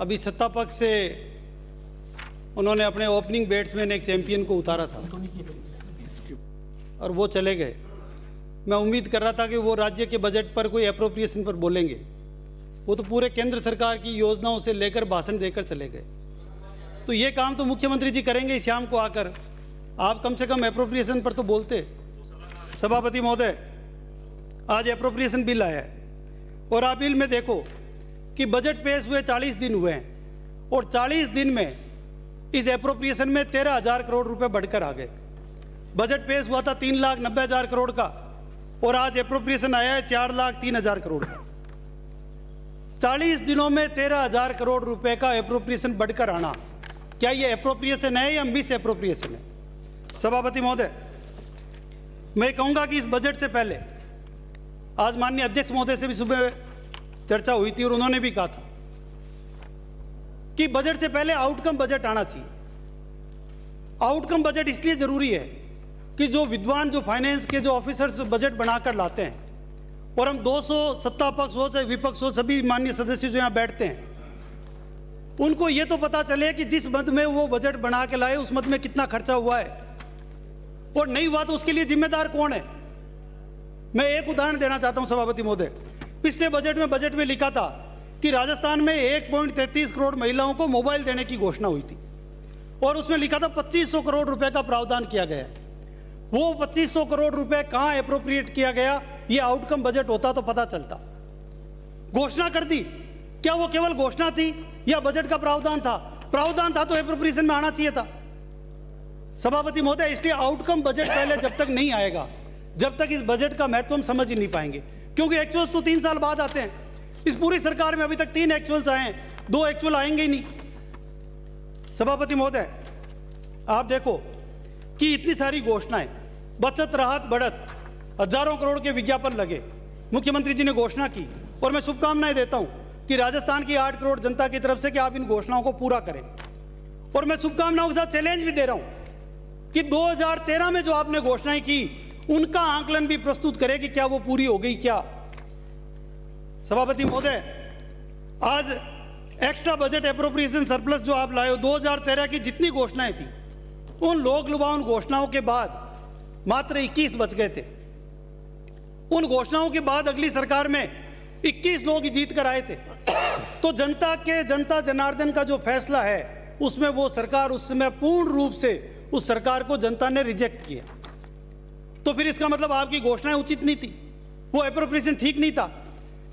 अभी सत्ता पक्ष से उन्होंने अपने ओपनिंग बैट्समैन एक चैंपियन को उतारा था और वो चले गए। मैं उम्मीद कर रहा था कि वो राज्य के बजट पर कोई एप्रोप्रिएशन पर बोलेंगे। वो तो पूरे केंद्र सरकार की योजनाओं से लेकर भाषण देकर चले गए। तो ये काम तो मुख्यमंत्री जी करेंगे शाम को आकर। आप कम से कम एप्रोप्रिएशन पर तो बोलते। सभापति महोदय, आज एप्रोप्रिएशन बिल आया है और आप बिल में देखो कि बजट पेश हुए 40 दिन हुए हैं और 40 दिन में इस एप्रोप्रिएशन में 13,000 करोड़ रुपए बढ़कर आ गए। बजट पेश हुआ था 3,90,000 करोड़ का और आज एप्रोप्रिएशन आया है 4,03,000 करोड़ का। 40 दिनों में 13,000 करोड़ रुपए का एप्रोप्रिएशन बढ़कर आना, क्या ये एप्रोप्रिएशन है या मिस एप्रोप्रिएशन है? सभापति महोदय, मैं कहूंगा कि इस बजट से पहले आज माननीय अध्यक्ष महोदय से भी सुबह चर्चा हुई थी और उन्होंने भी कहा था कि बजट से पहले आउटकम बजट आना चाहिए। आउटकम बजट इसलिए जरूरी है कि जो विद्वान, जो फाइनेंस के जो ऑफिसर्स बजट बनाकर लाते हैं और हम 200 सत्ता पक्ष हो चाहे विपक्ष हो, सभी माननीय सदस्य जो यहाँ बैठते हैं, उनको ये तो पता चले कि जिस मद में वो बजट बना के लाए उस मद में कितना खर्चा हुआ है और नहीं हुआ तो उसके लिए जिम्मेदार कौन है। मैं एक उदाहरण देना चाहता हूं सभापति महोदय। पिछले बजट में लिखा था कि राजस्थान में 1.33 करोड़ महिलाओं को मोबाइल देने की घोषणा हुई थी और उसमें लिखा था 2500 करोड़ रुपए का प्रावधान किया गया। वो 2500 करोड़ रुपए कहां एप्रोप्रिएट किया गया, ये आउटकम बजट होता तो पता चलता। घोषणा कर दी, क्या वो केवल घोषणा थी या बजट का प्रावधान था? प्रावधान था तो एप्रोप्रिएशन में आना चाहिए था। सभापति महोदय, इसलिए आउटकम बजट पहले जब तक नहीं आएगा, जब तक इस बजट का महत्व हम समझ ही नहीं पाएंगे, क्योंकि एक्चुअल्स तो 3 साल बाद आते हैं। इस पूरी सरकार में अभी तक 3 एक्चुअल्स आए हैं, 2 एक्चुअल आएंगे ही नहीं। सभापति महोदय, आप देखो कि इतनी सारी घोषणाएं, बचत, राहत, बढ़त, हजारों करोड़ के विज्ञापन लगे, मुख्यमंत्री जी ने घोषणा की और मैं शुभकामनाएं देता हूं कि राजस्थान की 8 करोड़ जनता की तरफ से कि आप इन घोषणाओं को पूरा करें। और मैं शुभकामनाओं के साथ चैलेंज भी दे रहा हूं कि 2013 में जो आपने घोषणाएं की उनका आंकलन भी प्रस्तुत करें कि क्या वो पूरी हो गई क्या। सभापति महोदय, आज एक्स्ट्रा बजट एप्रोप्रिएशन सरप्लस जो आप लाए हो, 2013 की जितनी घोषणाएं थी उन लोक लुभावन घोषणाओं के बाद मात्र 21 बच गए थे। उन घोषणाओं के बाद अगली सरकार में 21 लोग जीत कर आए थे। तो जनता जनार्दन का जो फैसला है उसमें वो सरकार उस समय पूर्ण रूप से उस सरकार को जनता ने रिजेक्ट किया। तो फिर इसका मतलब आपकी घोषणाएं उचित नहीं थी, वो एप्रोप्रिएशन ठीक नहीं था।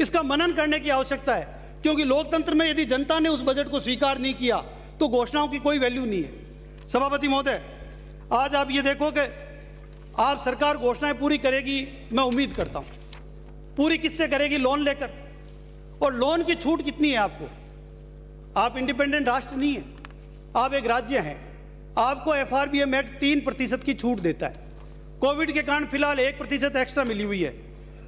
इसका मनन करने की आवश्यकता है, क्योंकि लोकतंत्र में यदि जनता ने उस बजट को स्वीकार नहीं किया तो घोषणाओं की कोई वैल्यू नहीं है। सभापति महोदय, आज आप ये देखो कि आप सरकार घोषणाएं पूरी करेगी, मैं उम्मीद करता हूं। पूरी किससे करेगी? लोन लेकर। और लोन की छूट कितनी है आपको? आप इंडिपेंडेंट राष्ट्र नहीं है, आप एक राज्य हैं। आपको FRBM एक्ट 3% की छूट देता है। कोविड के कारण फिलहाल 1% एक्स्ट्रा मिली हुई है,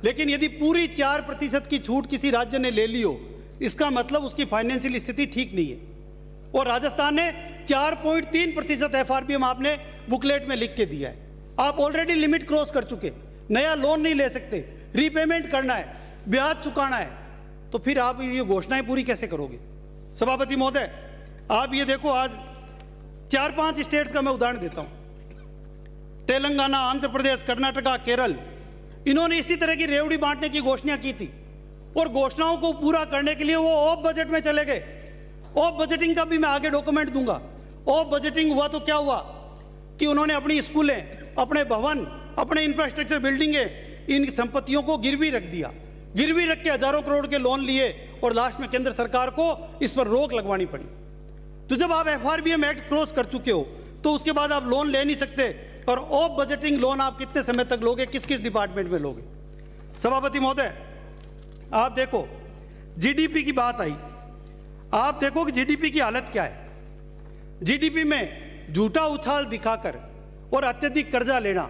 लेकिन यदि पूरी 4% की छूट किसी राज्य ने ले ली हो, इसका मतलब उसकी फाइनेंशियल स्थिति ठीक नहीं है। और राजस्थान ने 4.3% FRBM आपने बुकलेट में लिख के दिया है। आप ऑलरेडी लिमिट क्रॉस कर चुके, नया लोन नहीं ले सकते, रीपेमेंट करना है, ब्याज चुकाना है, तो फिर आप ये घोषणाएं पूरी कैसे करोगे? सभापति महोदय, आप ये देखो, आज 4-5 स्टेट्स का मैं उदाहरण देता हूं, तेलंगाना, आंध्र प्रदेश, कर्नाटका, केरल, इन्होंने इसी तरह की रेवड़ी बांटने की घोषणा की थी और घोषणाओं को पूरा करने के लिए वो ऑफ बजट में चले गए। ऑफ बजटिंग का भी मैं आगे डॉक्यूमेंट दूंगा। ऑफ बजटिंग हुआ तो क्या हुआ कि उन्होंने अपनी स्कूलें, अपने भवन, अपने इंफ्रास्ट्रक्चर बिल्डिंगें, इन संपत्तियों को गिरवी रख दिया। गिरवी रख के हजारों करोड़ के लोन लिए और लास्ट में केंद्र सरकार को इस पर रोक लगवानी पड़ी। तो जब आप FRBM एक्ट क्रॉस कर चुके हो तो उसके बाद आप लोन ले नहीं सकते। और ऑफ बजटिंग लोन आप कितने समय तक लोगे, किस किस डिपार्टमेंट में लोगे? सभापति महोदय, आप देखो GDP की बात आई, आप देखो कि GDP की हालत क्या है। GDP में झूठा उछाल दिखाकर और अत्यधिक कर्जा लेना,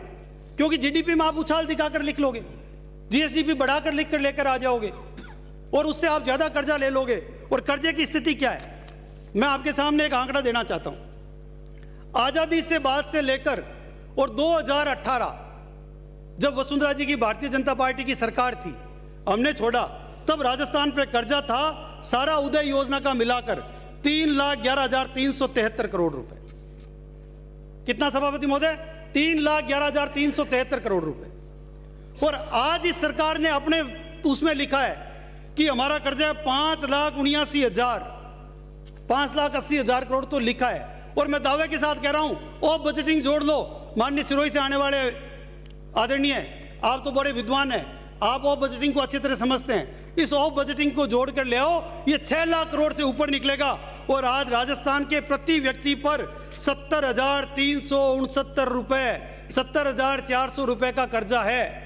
क्योंकि GDP में आप उछाल दिखाकर लिख लोगे, GSDP बढ़ाकर लिख कर लेकर आ जाओगे और उससे आप ज्यादा कर्जा ले लोगे। और कर्जे की स्थिति क्या है, मैं आपके सामने एक आंकड़ा देना चाहता हूं। आजादी से बाद से लेकर और 2018 जब वसुंधरा जी की भारतीय जनता पार्टी की सरकार थी, हमने छोड़ा, तब राजस्थान पे कर्जा था सारा उदय योजना का मिलाकर 3,11,373 करोड़ रुपए। कितना सभापति महोदय? 3,11,373 करोड़ रुपए। और आज इस सरकार ने अपने उसमें लिखा है कि हमारा कर्जा है 5,80,000 करोड़, तो लिखा है। और मैं दावे के साथ कह रहा हूं, ऑफ बजटिंग जोड़ लो। माननीय सिरोही से आने वाले आदरणीय, आप तो बड़े विद्वान हैं, आप ऑफ बजटिंग को अच्छी तरह समझते हैं। इस ऑफ बजटिंग को जोड़ कर ले आओ, ये 6 लाख करोड़ से ऊपर निकलेगा। और आज राजस्थान के प्रति व्यक्ति पर 70,369 रुपए, 70,400 रुपए का कर्जा है।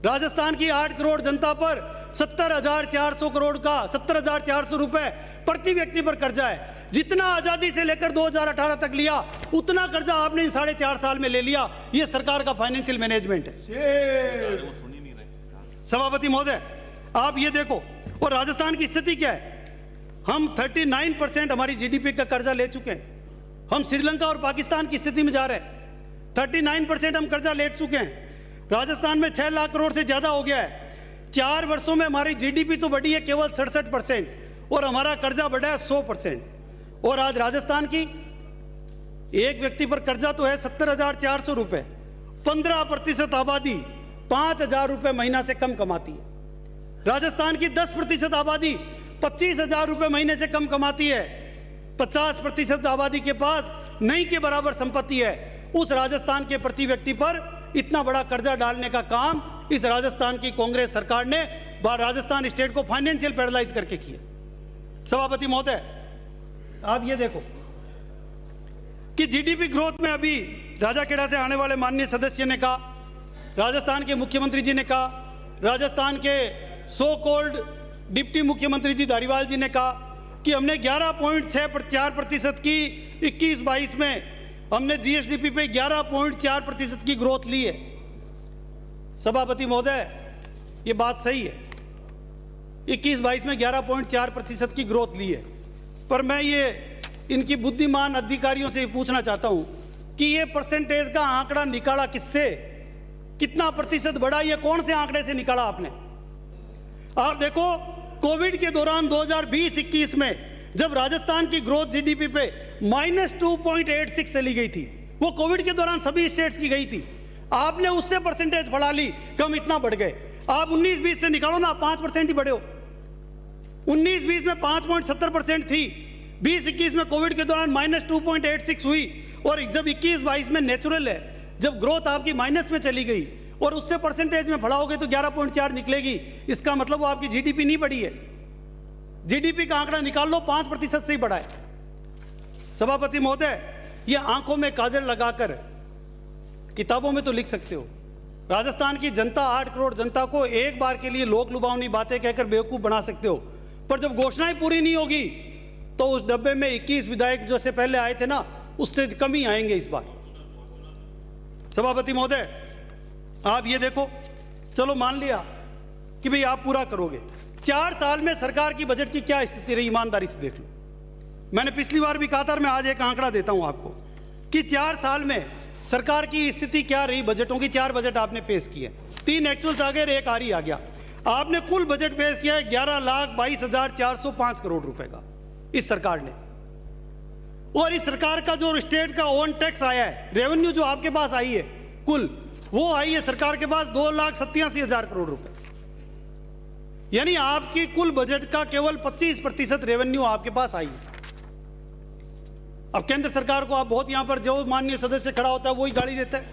राजस्थान की 8 करोड़ जनता पर 70,400 रुपए प्रति व्यक्ति पर कर्जा है। जितना आजादी से लेकर 2018 तक लिया, उतना कर्जा आपने इन 4.5 साल में ले लिया। यह सरकार का फाइनेंशियल मैनेजमेंट है। सभापति महोदय, आप ये देखो, और राजस्थान की स्थिति क्या है? हम 39% हमारी जीडीपी का कर्जा ले चुके हैं। हम श्रीलंका और पाकिस्तान की स्थिति में जा रहे हैं। 39% हम कर्जा ले चुके हैं। राजस्थान में 6 लाख करोड़ से ज्यादा हो गया है। 4 वर्षों में हमारी जीडीपी तो बढ़ी है केवल 67% और हमारा कर्जा बढ़ा है 100%। और आज राजस्थान की एक व्यक्ति पर कर्जा तो है 70,400 रुपए। 15% आबादी 5,000 रुपए महीना से कम कमाती है। राजस्थान की 10% आबादी 25,000 रुपए महीने से कम कमाती है। 50% आबादी के पास नहीं के बराबर संपत्ति है। उस राजस्थान के प्रति व्यक्ति पर इतना बड़ा कर्जा डालने का काम इस राजस्थान की कांग्रेस सरकार ने राजस्थान स्टेट को फाइनेंशियल पैरालाइज करके किया। सभापति महोदय, आप ये देखो कि जीडीपी ग्रोथ में अभी राजाखेड़ा से आने वाले माननीय सदस्य ने कहा, राजस्थान के मुख्यमंत्री जी ने कहा, राजस्थान के सो कॉल्ड डिप्टी मुख्यमंत्री जी धारीवाल जी ने कहा कि हमने 11.64% की 21-22 में हमने जीएसडीपी पे 11.4% की ग्रोथ ली है। सभापति महोदय, ये बात सही है, 21-22 में 11.4% की ग्रोथ ली है। पर मैं ये इनकी बुद्धिमान अधिकारियों से पूछना चाहता हूं कि ये परसेंटेज का आंकड़ा निकाला किससे? कितना प्रतिशत बढ़ा? ये कौन से आंकड़े से निकाला आपने? आप देखो, कोविड के दौरान 2020-21 में जब राजस्थान की ग्रोथ जीडीपी पे -2.86 चली गई थी, वो कोविड के दौरान सभी स्टेट्स की गई थी। आपने उससे परसेंटेज बढ़ा ली, कम इतना बढ़ गए। आप 19-20 से निकालो ना, 5% ही बढ़े हो। 19-20 में 5.70% थी, 20-21 में कोविड के दौरान -2.86 हुई, और जब 21-22 में नेचुरल है, जब ग्रोथ आपकी माइनस में चली गई और उससे परसेंटेज में बढ़ाओगे तो 11.4 निकलेगी। इसका मतलब वो आपकी जीडीपी नहीं बढ़ी है। जीडीपी का आंकड़ा निकाल लो, 5% से ही बढ़ा है। सभापति महोदय, ये आंखों में काजल लगाकर किताबों में तो लिख सकते हो। राजस्थान की जनता, 8 करोड़ जनता को एक बार के लिए लोक लुभावनी बातें कहकर बेवकूफ बना सकते हो, पर जब घोषणाएं पूरी नहीं होगी तो उस डब्बे में 21 विधायक जो से पहले आए थे ना, उससे कम ही आएंगे इस बार। सभापति महोदय, आप ये देखो, चलो मान लिया कि भाई आप पूरा करोगे। 4 साल में सरकार की बजट की क्या स्थिति रही, ईमानदारी से देख लो। मैंने पिछली बार भी कहा था, मैं आज एक आंकड़ा देता हूं आपको कि 4 साल में सरकार की स्थिति क्या रही। बजटों की 4 बजट आपने पेश किए, 3 एक्चुअल्स आ गए, 1 आरई आ गया। आपने कुल बजट पेश किया है 11,22,405 करोड़ रुपए का इस सरकार ने। और इस सरकार का जो स्टेट का ओन टैक्स आया है, रेवेन्यू जो आपके पास आई है कुल, वो आई है सरकार के पास 2,87,000 करोड़ रुपए। यानी आपकी कुल बजट का केवल 25% रेवेन्यू आपके पास आई है। अब केंद्र सरकार को आप बहुत यहां पर जो माननीय सदस्य खड़ा होता है वही गाली देता है,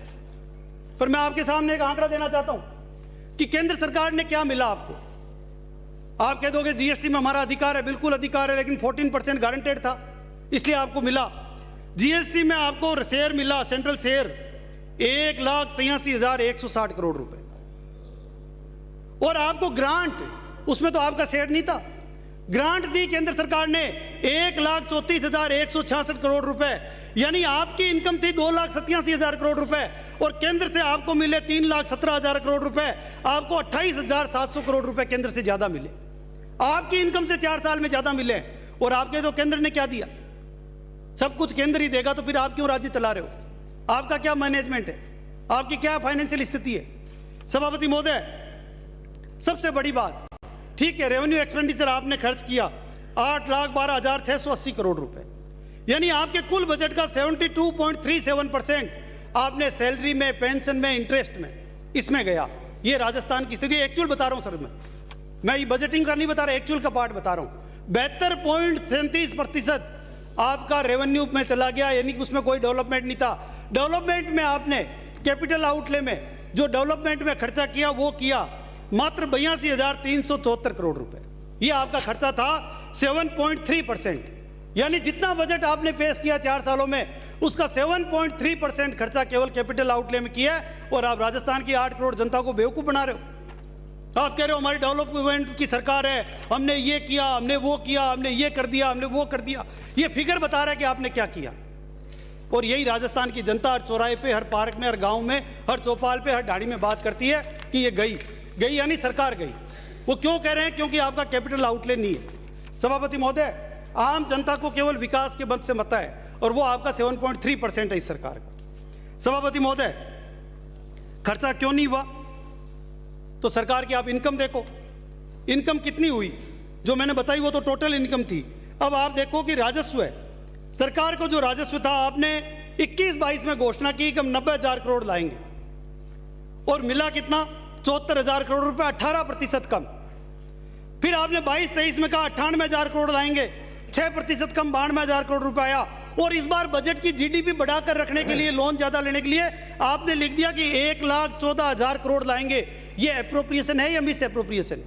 पर मैं आपके सामने एक आंकड़ा देना चाहता हूं कि केंद्र सरकार ने क्या मिला आपको। आप कह दोगे जीएसटी में हमारा अधिकार है, बिल्कुल अधिकार है, लेकिन 14% गारंटेड था इसलिए आपको मिला। जीएसटी में आपको शेयर मिला, सेंट्रल शेयर 1,83,160 करोड़ रुपए। और आपको ग्रांट, उसमें तो आपका शेयर नहीं था, ग्रांट दी केंद्र सरकार ने 1,34,166 करोड़ रुपए। यानी आपकी इनकम थी 2,87,000 करोड़ रुपए और केंद्र से आपको मिले 3,17,000 करोड़ रुपए। आपको 28,700 करोड़ रुपए केंद्र से ज्यादा मिले। आपकी इनकम से 4 साल में ज्यादा मिले। और आपके तो केंद्र ने क्या दिया? सब कुछ केंद्र ही देगा, तो फिर आप क्यों राज्य चला रहे हो? आपका क्या मैनेजमेंट है? आपकी क्या फाइनेंशियल स्थिति है? सभापति महोदय, सबसे बड़ी बात, ठीक है रेवेन्यू एक्सपेंडिचर आपने खर्च किया, 8,12,680 करोड़ रुपए, यानी आपके कुल बजट का 72.37% आपने सैलरी में, पेंशन में, इंटरेस्ट में, इसमें गया। ये राजस्थान की स्थिति एक्चुअल बता रहा हूं सर, मैं ये बजटिंग का नहीं बता रहा, एक्चुअल का पार्ट बता रहा हूं। 72.37% आपका रेवेन्यू में चला गया, यानी कि उसमें कोई डेवलपमेंट नहीं था। डेवलपमेंट में आपने कैपिटल आउटले में जो डेवलपमेंट में खर्चा किया वो किया मात्र 82,374 करोड़ रुपए। ये आपका खर्चा था 7.3%, यानी जितना बजट आपने पेश किया 4 सालों में उसका 7.3% खर्चा केवल कैपिटल आउटले में किया है। और आप राजस्थान की 8 करोड़ जनता को बेवकूफ बना रहे हो। आप कह रहे हो हमारी डेवलपमेंट की सरकार है, हमने ये किया, हमने वो किया, हमने ये कर दिया, हमने वो कर दिया। ये फिगर बता रहा है कि आपने क्या किया। और यही राजस्थान की जनता हर चौराहे पे, हर पार्क में, हर गांव में, हर चौपाल पे, हर ढाड़ी में बात करती है कि ये गई यानी सरकार गई। वो क्यों कह रहे हैं? क्योंकि आपका कैपिटल आउटले नहीं है। सभापति महोदय, आम जनता को केवल विकास के मत से मत है और वो आपका 7.3% है इस सरकार का। सभापति महोदय, खर्चा क्यों नहीं हुआ? तो सरकार की आप इनकम देखो, इनकम कितनी हुई जो मैंने बताई वो तो टोटल इनकम थी। अब आप देखो कि राजस्व है, सरकार को जो राजस्व था आपने 21-22 में घोषणा की कि हम 90,000 करोड़ लाएंगे और मिला कितना? 74,000 करोड़ रुपए, 18% कम। फिर आपने 22-23 में कहा 98,000 करोड़ लाएंगे, 6% कम, 92,000 करोड़ रुपए आया। और इस बार बजट की जीडीपी बढ़ाकर रखने के लिए, लोन ज्यादा लेने के लिए आपने लिख दिया कि 1,14,000 करोड़ लाएंगे। ये एप्रोप्रिएशन है या मिस एप्रोप्रिएशन है?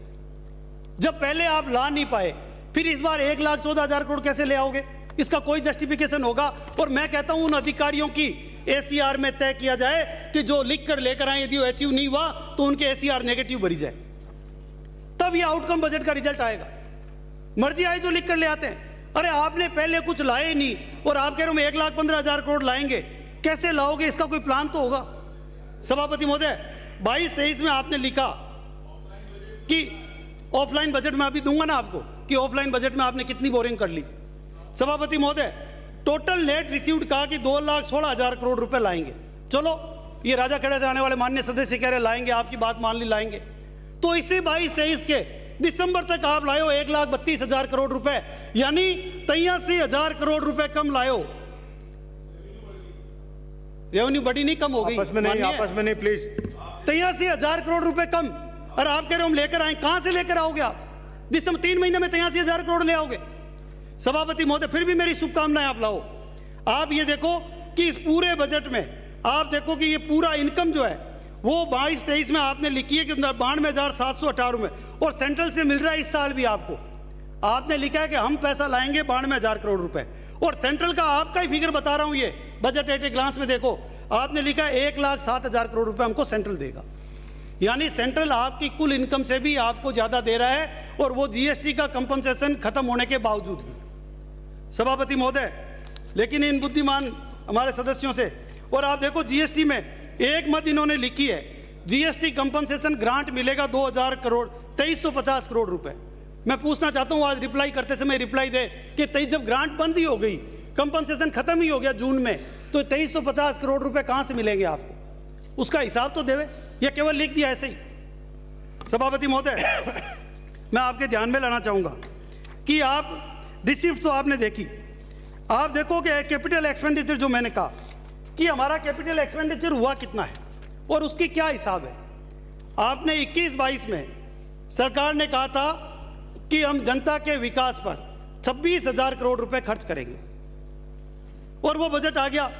जब पहले आप ला नहीं पाए फिर इस बार 1,14,000 करोड़ कैसे ले आओगे? इसका कोई जस्टिफिकेशन होगा। और मैं कहता हूं उन अधिकारियों की एसीआर में तय किया जाए कि जो लिख कर लेकर आए, यदि वो अचीव नहीं हुआ तो उनके एसीआर नेगेटिव भरी जाए, तब ये आउटकम बजट का रिजल्ट आएगा। मर्जी आए जो लिख कर ले आते हैं। अरे आपने पहले कुछ लाए ही नहीं और आप कह रहे हो 1,15,000 करोड़ लाएंगे, कैसे लाओगे? इसका कोई प्लान तो होगा। सभापति महोदय, 22-23 में आपने लिखा कि ऑफलाइन बजट में अभी दूंगा ना आपको कि ऑफलाइन बजट में आपने कितनी बोरिंग कर ली। सभापति महोदय, टोटल नेट रिसीव्ड कहा कि 2,16,000 करोड़ रुपए लाएंगे। चलो, ये राजा खेड़ा से आने वाले माननीय सदस्य कह रहे लाएंगे, आपकी बात मान ली लाएंगे। तो इसी 22-23 के दिसंबर तक आप लाए हो 1,32,000 करोड़ रुपए, यानी 83,000 करोड़ रुपए कम लाए हो। रेवेन्यू बढ़ी नहीं, कम हो गई। आपस में नहीं प्लीज। 83,000 करोड़ रुपए कम। और आप कह रहे हो हम लेकर आए, कहां से लेकर आओगे आप? दिसंबर 3 महीने में 83,000 करोड़ ले आओगे? सभापति महोदय, फिर भी मेरी शुभकामनाएं आप लाओ। आप ये देखो कि इस पूरे बजट में आप देखो कि ये पूरा इनकम जो है वो 22-23 में आपने लिखी है कि 92,718 में, और सेंट्रल से मिल रहा है इस साल भी आपको। आपने लिखा है कि हम पैसा लाएंगे 92,000 करोड़ रुपए, और सेंट्रल का आपका ही फिगर बता रहा हूं, ये बजट एट ए ग्लांस में देखो, आपने लिखा है 1,07,000 करोड़ रुपए हमको सेंट्रल देगा। यानी सेंट्रल आपकी कुल इनकम से भी आपको ज्यादा दे रहा है, और वो जीएसटी का कंपनसेशन खत्म होने के बावजूद भी। सभापति महोदय, लेकिन इन बुद्धिमान हमारे सदस्यों से, और आप देखो जीएसटी में एक मत इन्होंने लिखी है, जीएसटी कंपनसेशन ग्रांट मिलेगा 2,000 करोड़, 2,350 करोड़ रुपए। मैं पूछना चाहता हूं आज रिप्लाई करते समय रिप्लाई दे कि जब ग्रांट बंद ही हो गई, कंपनसेशन खत्म ही हो गया जून में, तो 2,350 करोड़ रुपए कहां से मिलेंगे आपको? उसका हिसाब तो देवे, या केवल लिख दिया ऐसे ही? सभापति महोदय, मैं आपके ध्यान में लाना चाहूंगा कि आप रिसिप्ट तो आपने देखी, आप देखो कि कैपिटल एक्सपेंडिचर जो मैंने कहा कि हमारा कैपिटल एक्सपेंडिचर हुआ कितना है और उसकी क्या हिसाब है। आपने 21-22 में सरकार ने कहा था कि हम जनता के विकास पर 26,000 करोड़ रुपए खर्च करेंगे, और वो बजट आ गया,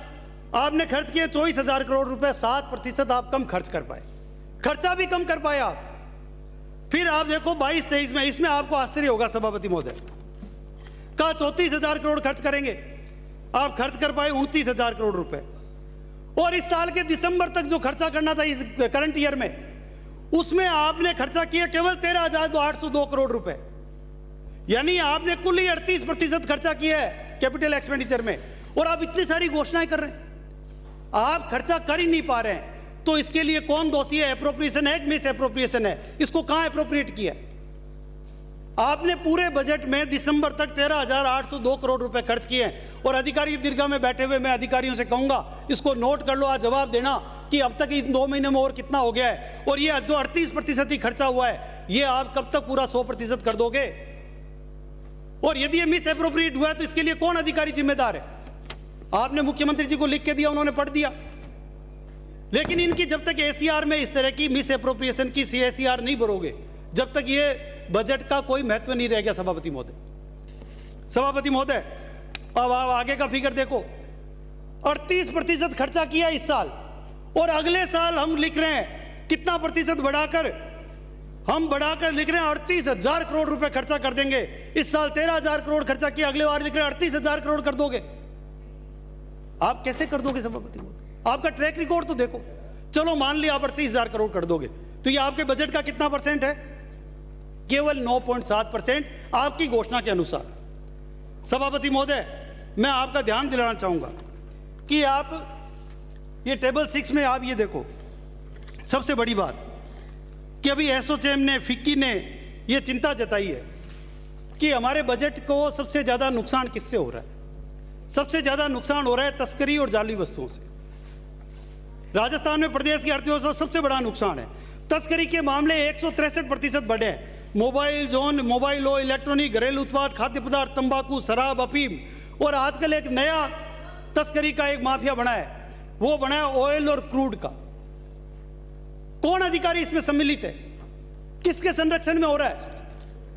आपने खर्च किए 24,000 करोड़ रुपए, 7% आप कम खर्च कर पाए, खर्चा भी कम कर पाए आप। फिर आप देखो 22-23 में, इसमें आपको आश्चर्य होगा सभापति महोदय, कहा 34,000 करोड़ खर्च करेंगे, आप खर्च कर पाए 29,000 करोड़ रुपए। और इस साल के दिसंबर तक जो खर्चा करना था इस करंट ईयर में, उसमें आपने खर्चा किया केवल 13,802 करोड़ रुपए, यानी आपने कुल ही 38% खर्चा किया है कैपिटल एक्सपेंडिचर में, और आप इतनी सारी घोषणाएं कर रहे हैं, आप खर्चा कर ही नहीं पा रहे हैं। तो इसके लिए कौन दोषी है? एप्रोप्रिएशन है, मिस एप्रोप्रिएशन है? इसको कहां एप्रोप्रिएट किया? आपने पूरे बजट में दिसंबर तक 13,802 करोड़ रुपए खर्च किए हैं, और अधिकारी दीर्घा में बैठे हुए मैं अधिकारियों से कहूंगा इसको नोट कर लो, आज जवाब देना कि अब तक इन 2 महीने में और कितना हो गया है, और ये जो 38% ही खर्चा हुआ है, ये आप कब तक पूरा 100% कर दोगे? और यदि ये मिस एप्रोप्रिएट हुआ है तो इसके लिए कौन अधिकारी जिम्मेदार है? आपने मुख्यमंत्री जी को लिख के दिया, उन्होंने पढ़ दिया। लेकिन इनकी जब तक एसीआर में इस तरह की मिस एप्रोप्रिएशन की सीएसआर नहीं भरोगे, जब तक ये बजट का कोई महत्व नहीं रह गया। सभापति महोदय, अब आप आगे का फिगर देखो, 38% खर्चा किया इस साल, और अगले साल हम लिख रहे हैं कितना प्रतिशत बढ़ाकर लिख रहे हैं 38,000 करोड़ रुपए खर्चा कर देंगे। इस साल 13,000 करोड़ खर्चा किया, अगले बार लिख रहे हैं 38,000 करोड़ कर दोगे। आप कैसे कर दोगे सभापति महोदय? आपका ट्रैक रिकॉर्ड तो देखो। चलो मान लिया आप 38,000 करोड़ कर दोगे, तो ये आपके बजट का कितना परसेंट है? केवल 9.7% आपकी घोषणा के अनुसार। सभापति महोदय, मैं आपका ध्यान दिलाना चाहूंगा कि आप ये टेबल 6 में आप ये देखो, सबसे बड़ी बात कि अभी एसोचैम ने, फिक्की ने ये चिंता जताई है कि हमारे बजट को सबसे ज्यादा नुकसान किससे हो रहा है? सबसे ज्यादा नुकसान हो रहा है तस्करी और जाली वस्तुओं से। राजस्थान में प्रदेश की अर्थव्यवस्था सबसे बड़ा नुकसान है। तस्करी के मामले 163% बढ़े हैं। मोबाइल जोन, मोबाइल हो, इलेक्ट्रॉनिक, घरेलू उत्पाद, खाद्य पदार्थ, तंबाकू, शराब, अफीम, और आजकल एक नया तस्करी का एक माफिया बना है, वो बना है ऑयल और क्रूड का। कौन अधिकारी इसमें सम्मिलित है? किसके संरक्षण में हो रहा है?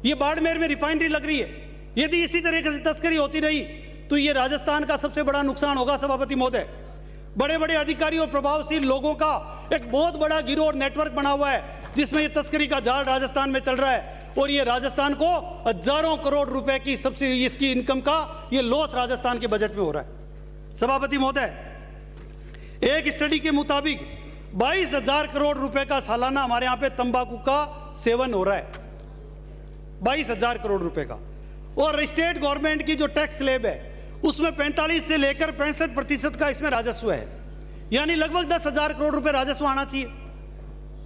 ये बाड़मेर में रिफाइनरी लग रही है। यदि इसी तरीके से तस्करी होती रही तो ये राजस्थान का सबसे बड़ा नुकसान होगा। सभापति महोदय, बड़े बड़े अधिकारी और प्रभावशील लोगों का एक बहुत बड़ा गिरोह और नेटवर्क बना हुआ है जिसमें ये तस्करी का जाल राजस्थान में चल रहा है, और ये राजस्थान को हजारों करोड़ रुपए की सब्सिडी, इसकी इनकम का ये लॉस राजस्थान के बजट में हो रहा है। सभापति महोदय, एक स्टडी के मुताबिक 22,000 करोड़ रुपए का सालाना हमारे यहाँ पे तंबाकू का सेवन हो रहा है, 22,000 करोड़ रुपए का। और स्टेट गवर्नमेंट की जो टैक्स स्लैब है उसमें 45 से लेकर 65% का इसमें राजस्व है, यानी लगभग 10,000 करोड़ रुपए राजस्व आना चाहिए।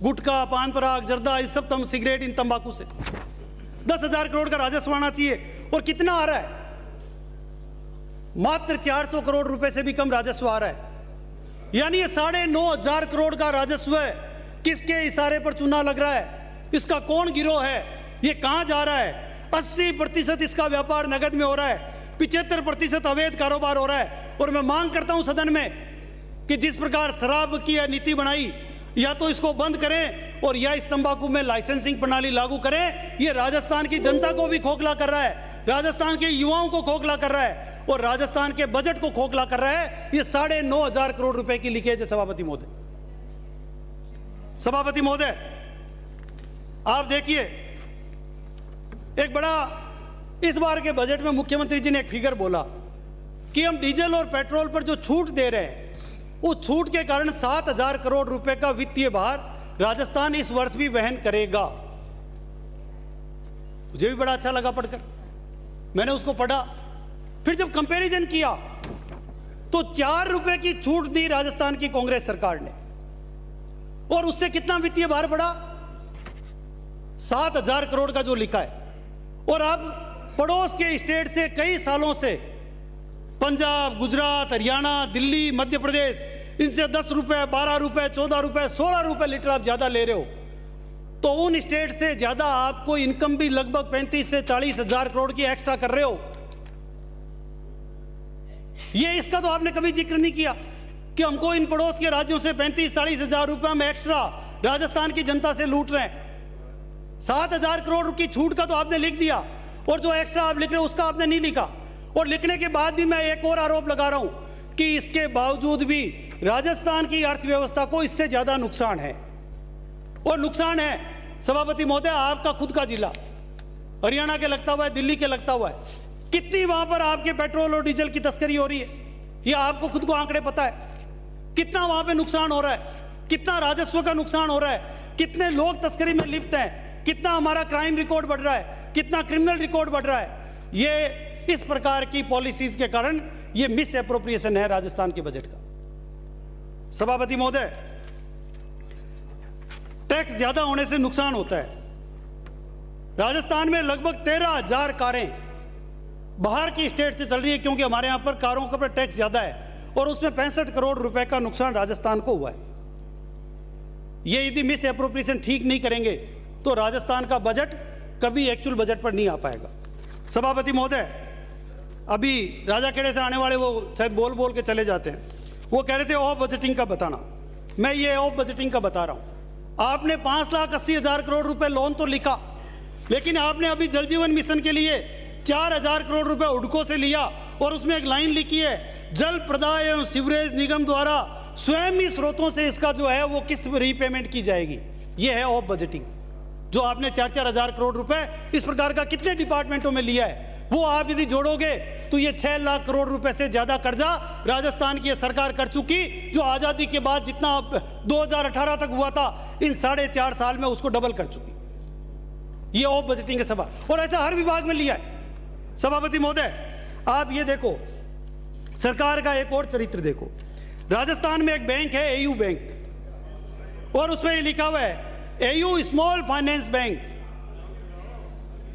गुटखा, पान पराग, जर्दा, इस सब सिगरेट, इन तंबाकू से 10,000 करोड़ का राजस्व आना चाहिए, और कितना आ रहा है? मात्र 400 करोड़ रुपए से भी कम राजस्व आ रहा है। यानी ये 9,500 करोड़ का राजस्व है। किसके इशारे पर चूना लग रहा है? इसका कौन गिरोह है? ये कहां जा रहा है? 80% इसका व्यापार नगद में हो रहा है, 75% अवैध कारोबार हो रहा है। और मैं मांग करता हूं सदन में कि जिस प्रकार शराब की नीति बनाई, या तो इसको बंद करें और या इस तंबाकू में लाइसेंसिंग प्रणाली लागू करें। ये राजस्थान की जनता को भी खोखला कर रहा है, राजस्थान के युवाओं को खोखला कर रहा है, और राजस्थान के बजट को खोखला कर रहा है। ये 9,500 करोड़ रुपए की लीकेज है। सभापति महोदय, आप देखिए, एक बड़ा इस बार के बजट में मुख्यमंत्री जी ने एक फिगर बोला कि हम डीजल और पेट्रोल पर जो छूट दे रहे हैं, उस छूट के कारण 7,000 करोड़ रुपए का वित्तीय भार राजस्थान इस वर्ष भी वहन करेगा। मुझे भी बड़ा अच्छा लगा पढ़कर, मैंने उसको पढ़ा। फिर जब कंपैरिजन किया तो 4 रुपए की छूट दी राजस्थान की कांग्रेस सरकार ने, और उससे कितना वित्तीय भार बढ़ा? 7,000 करोड़ का जो लिखा है। और अब पड़ोस के स्टेट से कई सालों से पंजाब, गुजरात, हरियाणा, दिल्ली, मध्य प्रदेश, इनसे 10 रुपए, 12 रुपए, 14 रुपए, 16 रुपए लीटर आप ज्यादा ले रहे हो, तो उन स्टेट से ज्यादा आपको इनकम भी लगभग 35 से 40,000 करोड़ की एक्स्ट्रा कर रहे हो। ये इसका तो आपने कभी जिक्र नहीं किया कि हमको इन पड़ोस के राज्यों से 35-40,000 रुपए में एक्स्ट्रा राजस्थान की जनता से लूट रहे हैं। 7,000 करोड़ की छूट का तो आपने लिख दिया, और जो एक्स्ट्रा आप लिख रहे हो उसका आपने नहीं लिखा। और लिखने के बाद भी मैं एक और आरोप लगा रहा हूं कि इसके बावजूद भी राजस्थान की अर्थव्यवस्था को इससे ज्यादा नुकसान है। और नुकसान है सभापति महोदय, आपका खुद का जिला हरियाणा के लगता हुआ है, दिल्ली के लगता हुआ है। कितनी वहां पर आपके पेट्रोल और डीजल की तस्करी हो रही है, ये आपको खुद को आंकड़े पता है। कितना वहां पे नुकसान हो रहा है, कितना राजस्व का नुकसान हो रहा है, कितने लोग तस्करी में लिप्त हैं, कितना हमारा क्राइम रिकॉर्ड बढ़ रहा है, कितना क्रिमिनल रिकॉर्ड बढ़ रहा है। ये इस प्रकार की पॉलिसीज के कारण ये मिस एप्रोप्रिएशन है राजस्थान के बजट का। सभापति महोदय, टैक्स ज्यादा होने से नुकसान होता है। राजस्थान में लगभग 13,000 कारें बाहर की स्टेट से चल रही है, क्योंकि हमारे यहां पर कारों का टैक्स ज्यादा है, और उसमें 65 करोड़ रुपए का नुकसान राजस्थान को हुआ है। ये यदि मिस एप्रोप्रिएशन ठीक नहीं करेंगे तो राजस्थान का बजट कभी एक्चुअल बजट पर नहीं आ पाएगा। सभापति महोदय, अभी राजाखेड़े से आने वाले वो शायद बोल बोल के चले जाते हैं, वो कह रहे थे ऑफ बजटिंग का बताना। मैं ये ऑफ बजटिंग का बता रहा हूँ। आपने 5,80,000 करोड़ रुपए लोन तो लिखा, लेकिन आपने अभी जल जीवन मिशन के लिए 4,000 करोड़ रुपए हुडको से लिया और उसमें एक लाइन लिखी है, जल प्रदाय एवं सीवरेज निगम द्वारा स्वयं ही स्रोतों से इसका जो है वो किस्त रीपेमेंट की जाएगी। ये है ऑफ बजटिंग। जो आपने 4-4 हजार करोड़ रुपए इस प्रकार का कितने डिपार्टमेंटों में लिया है, वो आप यदि जोड़ोगे तो ये 6 लाख करोड़ रुपए से ज्यादा कर्जा राजस्थान की सरकार कर चुकी, जो आजादी के बाद जितना 2018 तक हुआ था, इन 4.5 साल में उसको डबल कर चुकी। ये ऑफ बजटिंग है सभा, और ऐसा हर विभाग में लिया है। सभापति महोदय, आप ये देखो, सरकार का एक और चरित्र देखो। राजस्थान में एक बैंक है एयू बैंक, और उसमें ये लिखा हुआ है एयू स्मॉल फाइनेंस बैंक।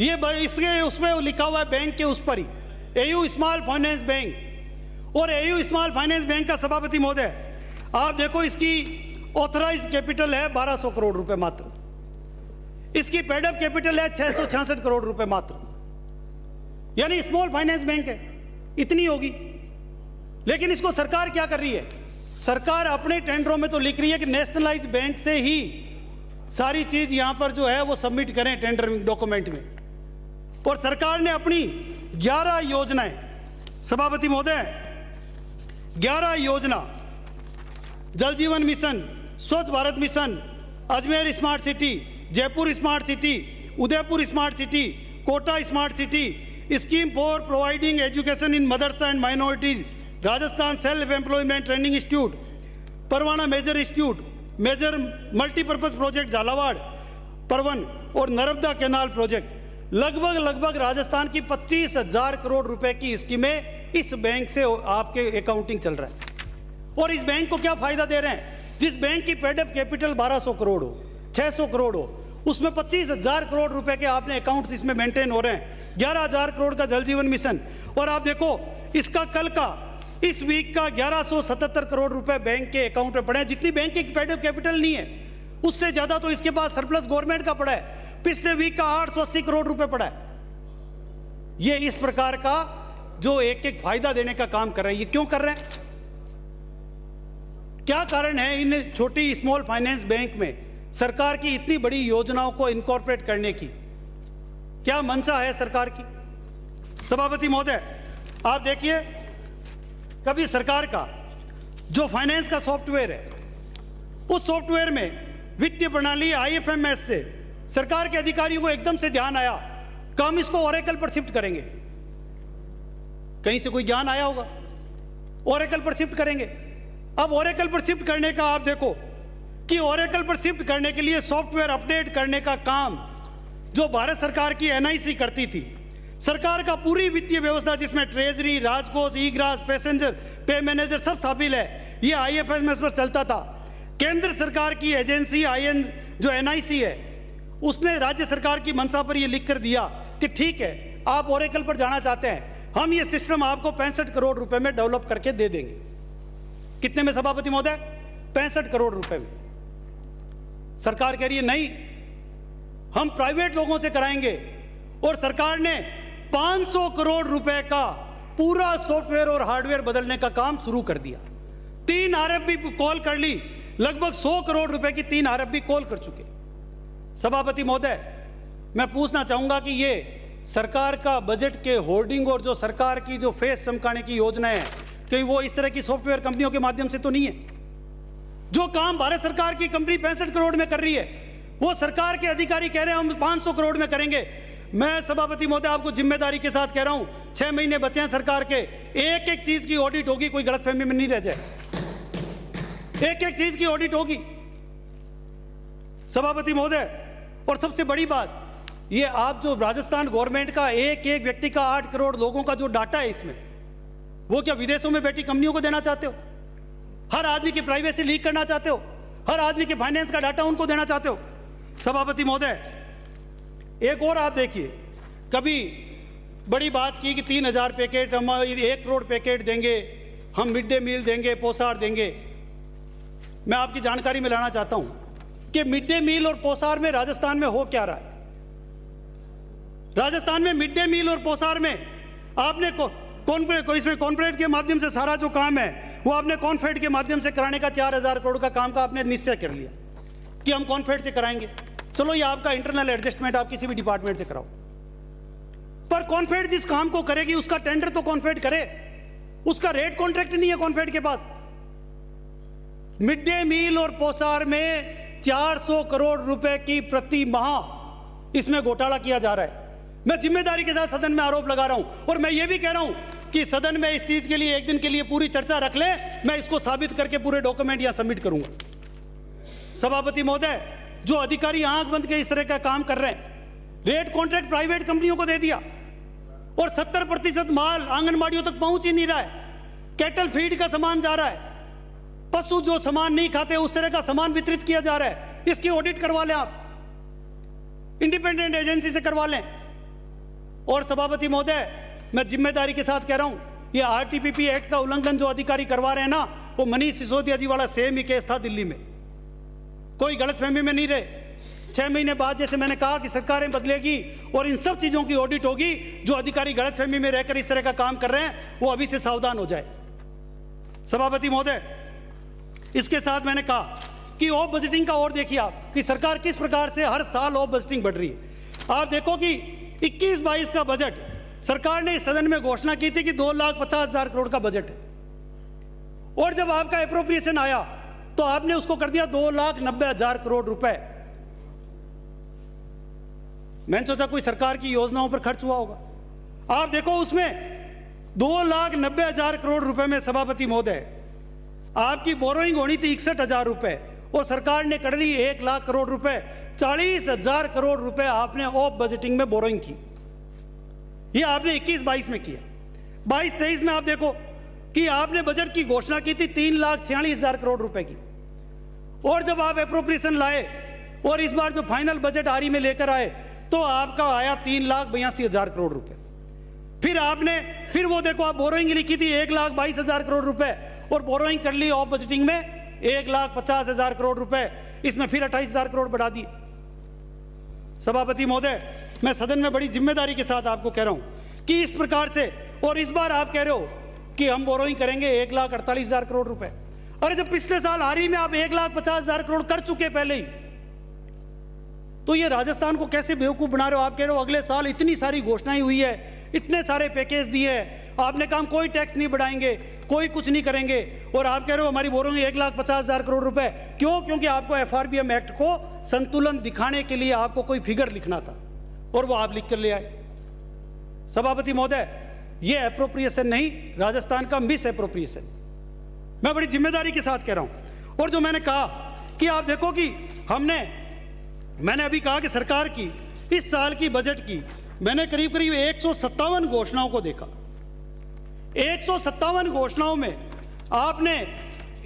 ये इसके उसमें लिखा हुआ है बैंक के उस पर ही एयू स्मॉल फाइनेंस बैंक। और एयू स्मॉल फाइनेंस बैंक का सभापति महोदय, आप देखो, इसकी ऑथराइज्ड कैपिटल है 1200 करोड़ रुपए मात्र, इसकी पेडअप कैपिटल है 666 करोड़ रुपए मात्र, यानी स्मॉल फाइनेंस बैंक है, इतनी होगी। लेकिन इसको सरकार क्या कर रही है? सरकार अपने टेंडरों में तो लिख रही है कि नेशनलाइज बैंक से ही सारी चीज यहां पर जो है वो सबमिट करें टेंडर डॉक्यूमेंट में। और सरकार ने अपनी 11 योजनाएं, सभापति महोदय, 11 योजना, जल Jeevan mission, Swachh Bharat mission, Ajmer smart city, Jaipur smart city, Udaipur smart city, Kota smart city, scheme for providing education in mothers and minorities, Rajasthan self employment training institute, Parwana major institute, major multipurpose project Jhalawar, Parwan और नर्मदा कैनाल प्रोजेक्ट, लगभग राजस्थान की 25,000 करोड़ रुपए की स्कीमें इस बैंक से आपके अकाउंटिंग चल रहा है। और इस बैंक को क्या फायदा दे रहे हैं? जिस बैंक की पेडअप कैपिटल 1200 करोड़ हो, 600 करोड़ हो, उसमें 25,000 करोड़ रुपए के आपने अकाउंट्स इसमें मेंटेन हो रहे हैं, 11,000 करोड़ का जल जीवन मिशन। और आप देखो, इसका कल का, इस वीक का 1177 करोड़ रुपए बैंक के अकाउंट में पड़े हैं। जितनी बैंक की पेडअप कैपिटल नहीं है, उससे ज्यादा तो इसके पास सरप्लस गवर्नमेंट का पड़ा है। पिछले वीक का 880 करोड़ रुपए पड़ा है। ये इस प्रकार का जो एक एक फायदा देने का काम कर रहे हैं, ये क्यों कर रहे हैं? क्या कारण है इन छोटी स्मॉल फाइनेंस बैंक में सरकार की इतनी बड़ी योजनाओं को इनकॉर्पोरेट करने की? क्या मंशा है सरकार की? सभापति महोदय, आप देखिए, कभी सरकार का जो फाइनेंस का सॉफ्टवेयर है, उस सॉफ्टवेयर में वित्तीय प्रणाली IFMS से सरकार के अधिकारियों को एकदम से ध्यान आया कि हम इसको ओरेकल पर शिफ्ट करेंगे। कहीं से कोई ज्ञान आया होगा, ओरेकल पर शिफ्ट करेंगे। अब ओरेकल पर शिफ्ट करने का आप देखो कि ओरेकल पर शिफ्ट करने के लिए सॉफ्टवेयर अपडेट करने का काम जो भारत सरकार की NIC करती थी, सरकार का पूरी वित्तीय व्यवस्था जिसमें ट्रेजरी, राजकोष, ई ग्रास, पैसेंजर पे मैनेजर सब शामिल है, ये IFMS पर चलता था। केंद्र सरकार की एजेंसी जो NIC है, उसने राज्य सरकार की मंशा पर यह लिख कर दिया कि ठीक है, आप ओरेकल पर जाना चाहते हैं, हम ये सिस्टम आपको 65 करोड़ रुपए में डेवलप करके दे देंगे। कितने में सभापति महोदय? 65 करोड़ रुपए में। सरकार कह रही है नहीं, हम प्राइवेट लोगों से कराएंगे। और सरकार ने 500 करोड़ रुपए का पूरा सॉफ्टवेयर और हार्डवेयर बदलने का काम शुरू कर दिया। 3 RFP कॉल कर ली, लगभग 100 करोड़ रुपए की 3 RFP कॉल कर चुके। सभापति महोदय, मैं पूछना चाहूंगा कि ये सरकार का बजट के होर्डिंग और जो सरकार की जो फेस चमकाने की योजनाएं हैं, कि वो इस तरह की सॉफ्टवेयर कंपनियों के माध्यम से तो नहीं है? जो काम भारत सरकार की कंपनी 65 करोड़ में कर रही है, वो सरकार के अधिकारी कह रहे हैं हम 500 करोड़ में करेंगे। मैं सभापति महोदय आपको जिम्मेदारी के साथ कह रहा हूं, 6 महीने बचे हैं सरकार के, एक एक चीज की ऑडिट होगी, कोई गलतफहमी में नहीं रह जाए, एक एक चीज की ऑडिट होगी सभापति महोदय। और सबसे बड़ी बात, ये आप जो राजस्थान गवर्नमेंट का एक एक व्यक्ति का 8 करोड़ लोगों का जो डाटा है इसमें, वो क्या विदेशों में बैठी कंपनियों को देना चाहते हो? हर आदमी की प्राइवेसी लीक करना चाहते हो? हर आदमी के फाइनेंस का डाटा उनको देना चाहते हो? सभापति महोदय, एक और आप देखिए, कभी बड़ी बात की कि 3,000 पैकेट, हम 1 करोड़ पैकेट देंगे, हम मिड डे मील देंगे, पोषाहार देंगे। मैं आपकी जानकारी में लाना चाहता हूं कि मिड डे मील और पोषाहार में राजस्थान में हो क्या रहा है। राजस्थान में मिड डे मील और पोसार में आपने इसमें कॉन्फ्रेड के माध्यम से सारा जो काम है वो आपने कॉन्फेड के माध्यम से कराने का 4,000 करोड़ का काम का आपने निश्चय कर लिया कि हम कॉन्फेड से कराएंगे। चलो ये आपका इंटरनल एडजस्टमेंट आप किसी भी डिपार्टमेंट से कराओ, पर कॉन्फेड जिस काम को करेगी उसका टेंडर तो कॉन्फेड करे, उसका रेट कॉन्ट्रैक्ट नहीं है कॉन्फेड के पास। मिड डे मील और पोसार में 400 करोड़ रुपए की प्रति माह इसमें घोटाला किया जा रहा है। मैं जिम्मेदारी के साथ सदन में आरोप लगा रहा हूं और मैं ये भी कह रहा हूं कि सदन में इस चीज के लिए एक दिन के लिए पूरी चर्चा रख ले, मैं इसको साबित करके पूरे डॉक्यूमेंट यहां सबमिट करूंगा। सभापति महोदय, जो अधिकारी आंख बंद के इस तरह का काम कर रहे हैं, रेट कॉन्ट्रैक्ट प्राइवेट कंपनियों को दे दिया और 70% माल आंगनबाड़ियों तक पहुंच ही नहीं रहा है। कैटल फीड का सामान जा रहा है, पशु जो सामान नहीं खाते उस तरह का सामान वितरित किया जा रहा है। इसकी ऑडिट करवा लें, आप इंडिपेंडेंट एजेंसी से करवा लें। और सभापति महोदय, मैं जिम्मेदारी के साथ कह रहा हूं, ये आरटीपीपी एक्ट का उल्लंघन जो अधिकारी करवा रहे हैं ना, वो मनीष सिसोदिया जी वाला सेम ही केस था दिल्ली में। कोई गलतफहमी में नहीं रहे। 6 महीने बाद जैसे मैंने कहा कि सरकारें बदलेगी और इन सब चीजों की ऑडिट होगी, जो अधिकारी गलतफहमी में रहकर इस तरह का काम कर रहे हैं वो अभी से सावधान हो जाए। सभापति महोदय, इसके साथ मैंने कहा कि ऑफ बजटिंग का और देखिए आप कि सरकार किस प्रकार से हर साल ऑफ बजटिंग बढ़ रही है। आप देखो कि 21-22 का बजट सरकार ने इस सदन में घोषणा की थी कि 2,50,000 करोड़ का बजट है, और जब आपका एप्रोप्रिएशन आया तो आपने उसको कर दिया 2,90,000 करोड़ रुपए। मैंने सोचा कोई सरकार की योजनाओं पर खर्च हुआ होगा। आप देखो उसमें 2,90,000 करोड़ रुपए में सभापति महोदय आपकी बोरोइंग होनी थी 61,000 रुपए और सरकार ने कर ली 1,00,000 करोड़ रुपए। 40,000 करोड़ रुपए आपने ऑफ बजटिंग में बोरोइंग की। ये आपने 21-22 में किया। 22-23 में आप देखो कि आपने बजट की घोषणा की थी 3,46,000 करोड़ रुपए की, और जब आप एप्रोप्रिएशन लाए और इस बार जो फाइनल बजट आरी में लेकर आए तो आपका आया 3,82,000 करोड़ रुपए। फिर वो देखो आप बोरोइंग लिखी थी 1,22,000 करोड़ रुपए और बोरोइंग कर ली ऑफ बजटिंग में 1,50,000 करोड़ रुपए। इसमें फिर 28,000 करोड़ बढ़ा दिए। सभापति महोदय, मैं सदन में बड़ी जिम्मेदारी के साथ आपको कह रहा हूं कि इस प्रकार से, और इस बार आप कह रहे हो कि हम बोरोइंग करेंगे 1,48,000 करोड़ रुपए। अरे जब पिछले साल हारी में आप 1,50,000 करोड़ कर चुके पहले ही, तो ये राजस्थान को कैसे बेवकूफ बना रहे हो। आप कह रहे हो अगले साल इतनी सारी घोषणाएं हुई है, इतने सारे पैकेज दिए हैं, आपने कहा कोई टैक्स नहीं बढ़ाएंगे, कोई कुछ नहीं करेंगे, और आप कह रहे हो हमारी बोरोइंग 1,50,000 करोड़ रुपए। क्यों? क्योंकि आपको एफआरबीएम एक्ट को संतुलन दिखाने के लिए आपको कोई फिगर लिखना था और वो आप लिख कर ले आए। सभापति महोदय, ये एप्रोप्रिएशन नहीं, राजस्थान का मिस एप्रोप्रिएशन। मैं बड़ी जिम्मेदारी के साथ कह रहा हूं। और जो मैंने कहा कि आप देखो कि मैंने अभी कहा कि सरकार की इस साल की बजट की मैंने करीब करीब 157 घोषणाओं को देखा। 157 घोषणाओं में आपने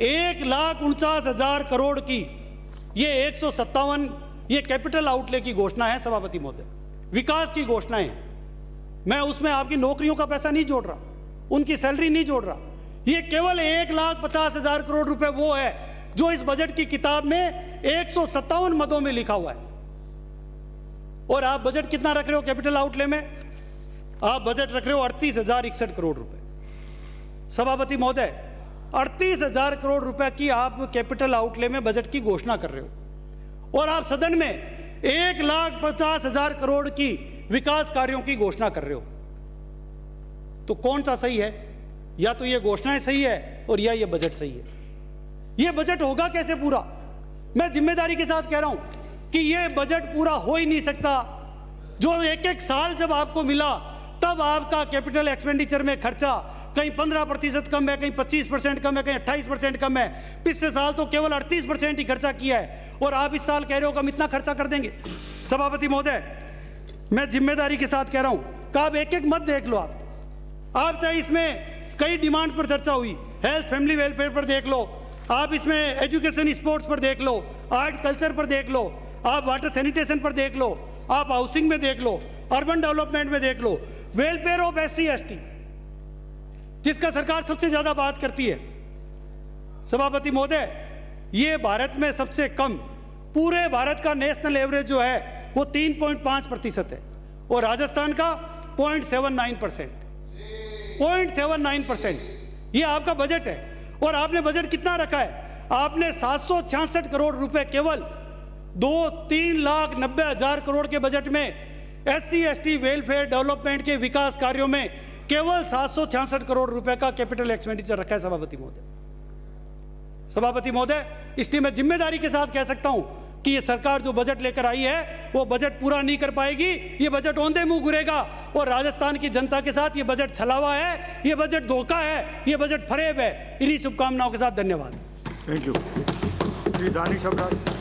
1,49,000 करोड़ की, ये 157 ये कैपिटल आउटले की घोषणा है सभापति महोदय, विकास की घोषणाएं हैं। मैं उसमें आपकी नौकरियों का पैसा नहीं जोड़ रहा, उनकी सैलरी नहीं जोड़ रहा। ये केवल 1,50,000 करोड़ रुपए वो है जो इस बजट की किताब में 157 मदों में लिखा हुआ है। और आप बजट कितना रख रहे हो कैपिटल आउटले में? आप बजट रख रहे हो 38,061 करोड़ रुपए। सभापति महोदय, 38,000 करोड़ रुपए की आप कैपिटल आउटले में बजट की घोषणा कर रहे हो, और आप सदन में 1,50,000 करोड़ की विकास कार्यों की घोषणा कर रहे हो। तो कौन सा सही है? या तो ये घोषणाएं सही है और या ये बजट सही है। ये बजट होगा कैसे पूरा? मैं जिम्मेदारी के साथ कह रहा हूं कि ये बजट पूरा हो ही नहीं सकता। जो एक साल जब आपको मिला तब आपका कैपिटल एक्सपेंडिचर में खर्चा कहीं 15% कम है, कहीं 25% कम है, कहीं 28% कम है। पिछले साल तो केवल 38% ही खर्चा किया है, और आप इस साल कह रहे हो कि हम इतना खर्चा कर देंगे। सभापति महोदय, मैं जिम्मेदारी के साथ कह रहा हूं कि आप एक मत देख लो। आप चाहे इसमें कई डिमांड पर चर्चा हुई, हेल्थ फैमिली वेलफेयर पर देख लो, आप इसमें एजुकेशन स्पोर्ट्स पर देख लो, आर्ट कल्चर पर देख लो, आप वाटर सैनिटेशन पर देख लो, आप हाउसिंग में देख लो, अर्बन डेवलपमेंट में देख लो, वेलफेयर ऑफ SC/ST जिसका सरकार सबसे ज्यादा बात करती है। सभापति महोदय, ये भारत में सबसे कम, पूरे भारत का नेशनल एवरेज जो है वो 3.5% है, और राजस्थान का 0.79%। 0.79% ये आपका बजट है। और आपने बजट कितना रखा है? आपने 766 करोड़ रुपए केवल 2,03,90,000 करोड़ के बजट में SC ST वेलफेयर डेवलपमेंट के विकास कार्यों में केवल 766 करोड़ रुपए का कैपिटल एक्सपेंडिचर रखा है सभापति महोदय। सभापति महोदय, इसलिए मैं जिम्मेदारी के साथ कह सकता हूं कि ये सरकार जो बजट लेकर आई है वो बजट पूरा नहीं कर पाएगी। ये बजट औंधे मुंह घुरेगा और राजस्थान की जनता के साथ ये बजट छलावा है, ये बजट धोखा है, ये बजट फरेब है। इन्हीं शुभकामनाओं के साथ धन्यवाद। Thank you. श्री दानिश अब्रार।